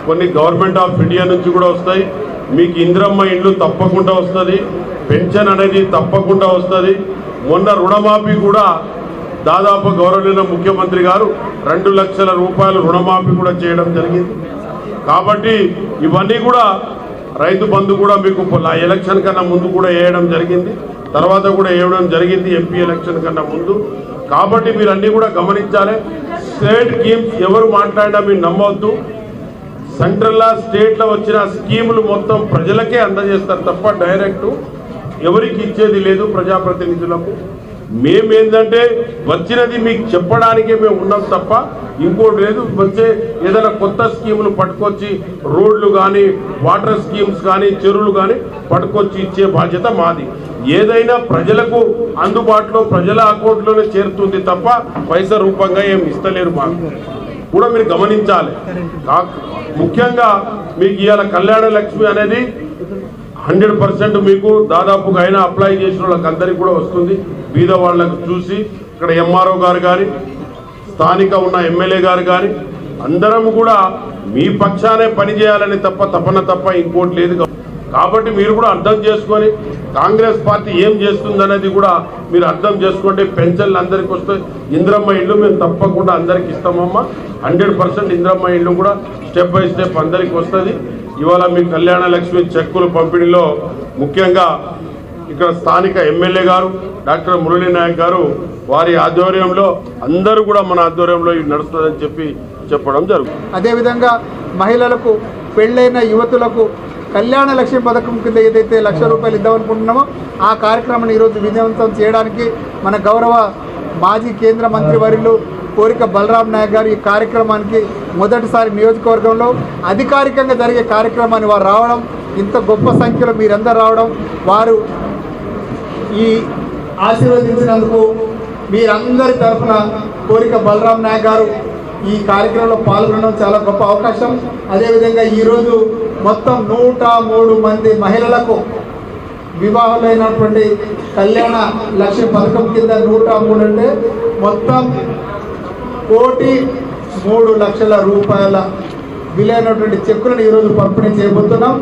కొన్ని government of India నుంచి కూడా వస్తాయి. మీకు ఇంద్రమ్మ ఇండ్లు తప్పకుండా వస్తుంది, పెన్షన్ అనేది తప్పకుండా వస్తుంది. మొన్న రుణమాఫీ కూడా దాదాపు గౌరవనీయ ముఖ్యమంత్రి గారు 2 లక్షల రూపాయలు రుణమాఫీ కూడా చేయడం జరిగింది. కాబట్టి ఇవన్నీ కూడా రైతు బంధు కూడా మీకు ఎలక్షన్ కన్నా ముందు కూడా వేయడం జరిగింది, తర్వాత కూడా వేయడం జరిగింది ఎంపీ ఎలక్షన్ కన్నా ముందు. కాబట్టి మీరు అన్నీ కూడా గమనించాలి. స్టేట్ స్కీమ్స్ ఎవరు మాట్లాడినా మీరు నమ్మవద్దు. సెంట్రల్ స్టేట్లో వచ్చిన స్కీములు మొత్తం ప్రజలకే అందజేస్తారు తప్ప డైరెక్ట్ ఎవరికి ఇచ్చేది లేదు ప్రజాప్రతినిధులకు. మేమేందంటే వచ్చినది మీకు చెప్పడానికే మేము ఉన్నాం తప్ప ఇంకోటి లేదు. వచ్చే ఏదైనా కొత్త స్కీములు పట్టుకొచ్చి రోడ్లు కానీ వాటర్ స్కీమ్స్ కానీ చెరువులు కానీ పట్టుకొచ్చి ఇచ్చే బాధ్యత మాది. ఏదైనా ప్రజలకు అందుబాటులో ప్రజల అకౌంట్లోనే చేరుతుంది తప్ప పైసా రూపంగా ఏమి ఇస్తలేరు. మాకు కూడా మీరు గమనించాలి. ముఖ్యంగా మీకు ఇవాళ కళ్యాణ లక్ష్మి అనేది 100% మీకు దాదాపుగా అయినా అప్లై చేసిన వాళ్ళకి అందరికీ కూడా వస్తుంది. బీద వాళ్ళకు చూసి ఇక్కడ ఎంఆర్ఓ గారు కానీ స్థానిక ఉన్న ఎమ్మెల్యే గారు కానీ అందరం కూడా మీ పక్షానే పనిచేయాలని తపన తప్ప ఇంకోటి లేదు. కాబట్టి మీరు కూడా అర్థం చేసుకొని కాంగ్రెస్ పార్టీ ఏం చేస్తుందనేది కూడా మీరు అర్థం చేసుకోండి. పెన్షన్లు అందరికీ వస్తాయి. ఇంద్రమ్మ ఇల్లు మేము తప్పకుండా అందరికి ఇస్తామమ్మా. 100% ఇంద్రమ్మ ఇల్లు కూడా స్టెప్ బై స్టెప్ అందరికి వస్తుంది. ఇవాళ మీ కళ్యాణ లక్ష్మి చెక్కుల పంపిణీలో ముఖ్యంగా ఇక్కడ స్థానిక ఎమ్మెల్యే గారు డాక్టర్ మురళీ నాయక్ గారు వారి ఆధ్వర్యంలో అందరూ కూడా మన ఆధ్వర్యంలో ఇది నడుస్తుందని చెప్పడం జరుగుతుంది. అదేవిధంగా మహిళలకు పెళ్ళైన యువతులకు కళ్యాణ లక్ష్మి పథకం కింద ఏదైతే ₹1,00,000 ఇద్దామనుకుంటున్నామో ఆ కార్యక్రమాన్ని ఈరోజు విజయవంతం చేయడానికి మన గౌరవ మాజీ కేంద్ర మంత్రి వర్యులు కోరిక బలరాం నాయక్ గారు ఈ కార్యక్రమానికి మొదటిసారి నియోజకవర్గంలో అధికారికంగా జరిగే కార్యక్రమాన్ని వారు రావడం, ఇంత గొప్ప సంఖ్యలో మీరందరూ రావడం, వారు ఈ ఆశీర్వదించినందుకు మీరందరి తరఫున కోరిక బలరాం నాయక్ గారు ఈ కార్యక్రమంలో పాల్గొనడం చాలా గొప్ప అవకాశం. అదేవిధంగా ఈరోజు మొత్తం 103 మంది మహిళలకు వివాహాలైనటువంటి కళ్యాణ లక్ష్మి పథకం కింద 103 అంటే మొత్తం ₹1,03,00,000 విలువైనటువంటి చెక్కులను ఈరోజు పంపిణీ చేయబోతున్నాం.